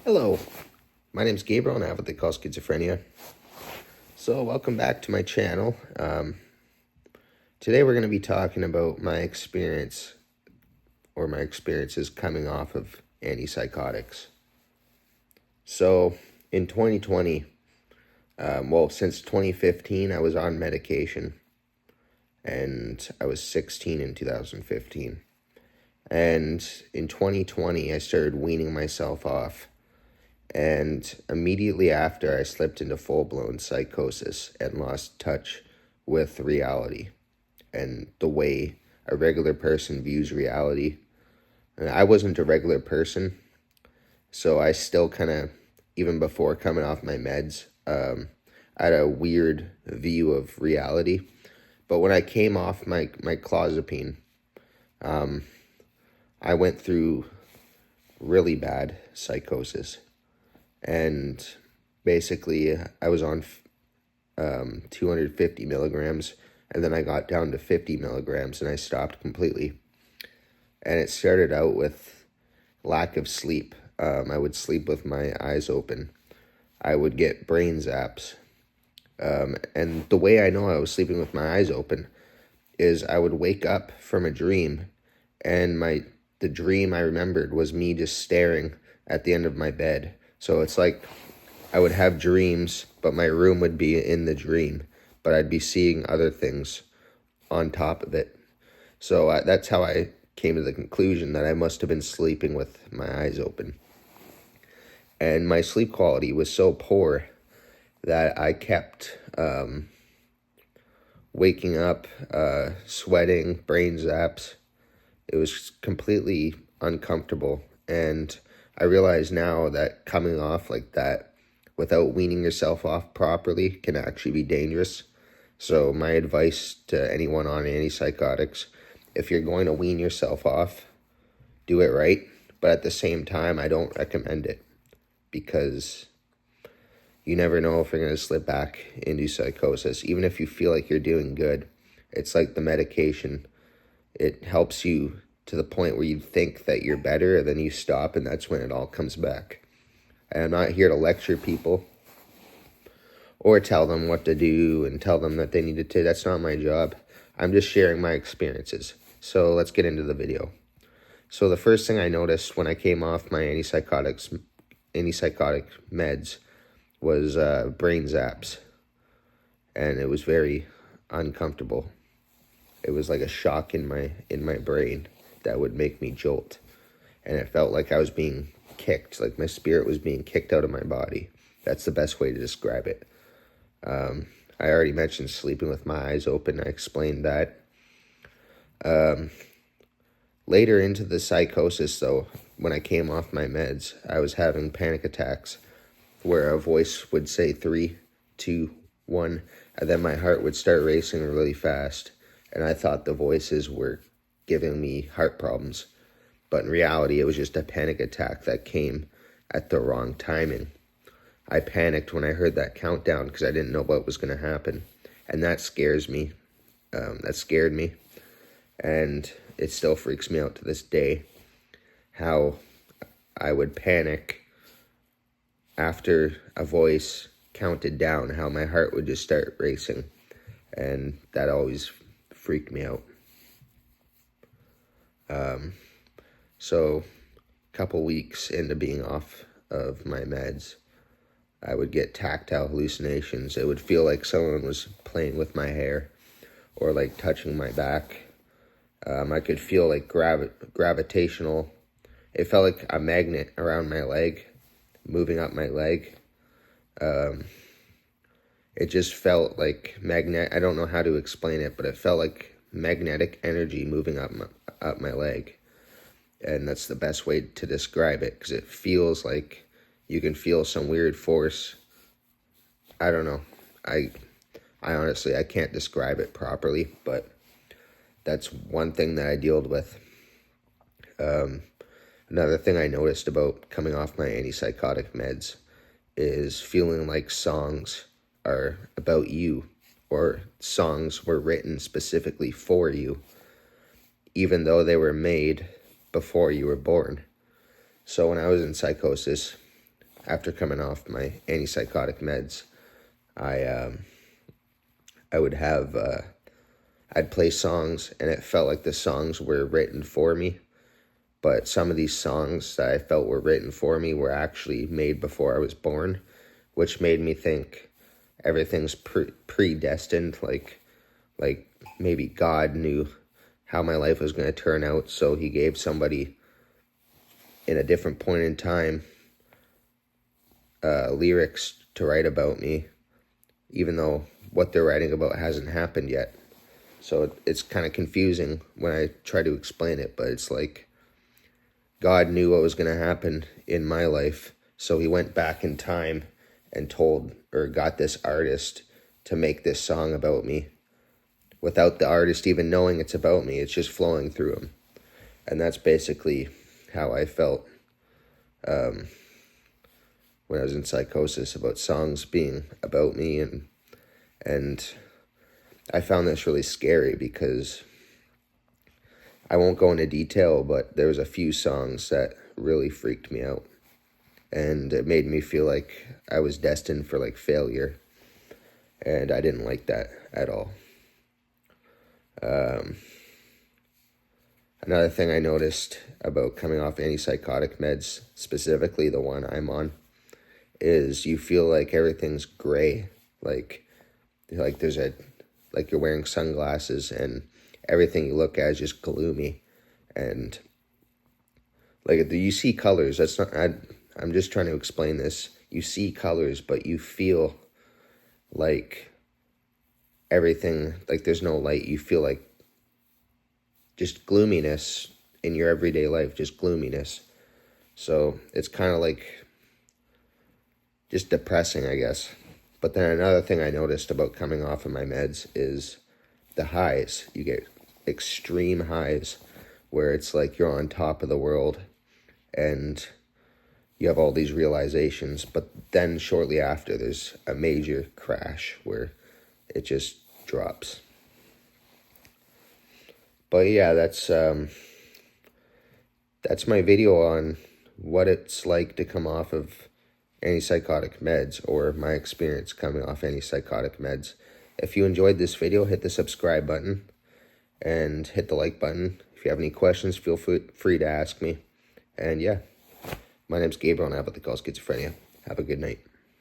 Hello, my name's Gabriel and I have what they call schizophrenia. So welcome back to my channel. Today we're going to be talking about my experiences coming off of antipsychotics. So in 2020, since 2015 I was on medication, and I was 16 in 2015. And in 2020 I started weaning myself off. And immediately after, I slipped into full-blown psychosis and lost touch with reality and the way a regular person views reality. And I wasn't a regular person, so I still kind of, even before coming off my meds, I had a weird view of reality. But when I came off my clozapine, I went through really bad psychosis. And basically, I was on 250 milligrams, and then I got down to 50 milligrams, and I stopped completely. And it started out with lack of sleep. I would sleep with my eyes open. I would get brain zaps. And the way I know I was sleeping with my eyes open is I would wake up from a dream, and the dream I remembered was me just staring at the end of my bed. So it's like I would have dreams, but my room would be in the dream, but I'd be seeing other things on top of it. So that's how I came to the conclusion that I must have been sleeping with my eyes open. And my sleep quality was so poor that I kept waking up, sweating, brain zaps. It was completely uncomfortable. And I realize now that coming off like that without weaning yourself off properly can actually be dangerous. So my advice to anyone on antipsychotics, if you're going to wean yourself off, do it right. But at the same time, I don't recommend it, because you never know if you're going to slip back into psychosis. Even if you feel like you're doing good, it's like the medication. It helps you to the point where you think that you're better, and then you stop, and that's when it all comes back. And I'm not here to lecture people or tell them what to do and tell them that they need to. That's not my job. I'm just sharing my experiences. So let's get into the video. So the first thing I noticed when I came off my antipsychotic meds was brain zaps, and it was very uncomfortable. It was like a shock in my brain that would make me jolt, and it felt like I was being kicked, like my spirit was being kicked out of my body. That's the best way to describe it. I already mentioned sleeping with my eyes open. I explained that. Later into the psychosis, though, when I came off my meds, I was having panic attacks where a voice would say 3, 2, 1, and then my heart would start racing really fast. And I thought the voices were giving me heart problems. But in reality, it was just a panic attack that came at the wrong timing. I panicked when I heard that countdown because I didn't know what was going to happen. And that scares me. That scared me. And it still freaks me out to this day how I would panic after a voice counted down, how my heart would just start racing. And that always freaked me out. So a couple weeks into being off of my meds, I would get tactile hallucinations. It would feel like someone was playing with my hair or like touching my back. I could feel like gravitational. It felt like a magnet around my leg, moving up my leg. It just felt like I don't know how to explain it, but it felt like magnetic energy moving up my leg. And that's the best way to describe it, because it feels like you can feel some weird force. I don't know. I honestly, I can't describe it properly, but that's one thing that I dealt with. Another thing I noticed about coming off my antipsychotic meds is feeling like songs are about you, or songs were written specifically for you, even though they were made before you were born. So when I was in psychosis, after coming off my antipsychotic meds, I would have, I'd play songs, and it felt like the songs were written for me. But some of these songs that I felt were written for me were actually made before I was born, which made me think everything's predestined. Like maybe God knew how my life was going to turn out, so he gave somebody in a different point in time lyrics to write about me, even though what they're writing about hasn't happened yet. So it's kind of confusing when I try to explain it, but it's like God knew what was going to happen in my life, so he went back in time and got this artist to make this song about me without the artist even knowing it's about me. It's just flowing through him. And that's basically how I felt when I was in psychosis, about songs being about me. And I found this really scary because I won't go into detail, but there was a few songs that really freaked me out. And it made me feel like I was destined for like failure. And I didn't like that at all. Another thing I noticed about coming off antipsychotic meds, specifically the one I'm on, is you feel like everything's gray. Like there's like you're wearing sunglasses and everything you look at is just gloomy. And like you see colors. I'm just trying to explain this. You see colors, but you feel like everything, like there's no light. You feel like just gloominess in your everyday life, just gloominess. So it's kind of like just depressing, I guess. But then another thing I noticed about coming off of my meds is the highs. You get extreme highs where it's like you're on top of the world and you have all these realizations. But then shortly after, there's a major crash where it just drops. But yeah, that's my video on what it's like to come off of antipsychotic meds, or my experience coming off antipsychotic meds. If you enjoyed this video, hit the subscribe button and hit the like button. If you have any questions, feel free to ask me. And yeah, my name's Gabriel and I have what they call schizophrenia. Have a good night.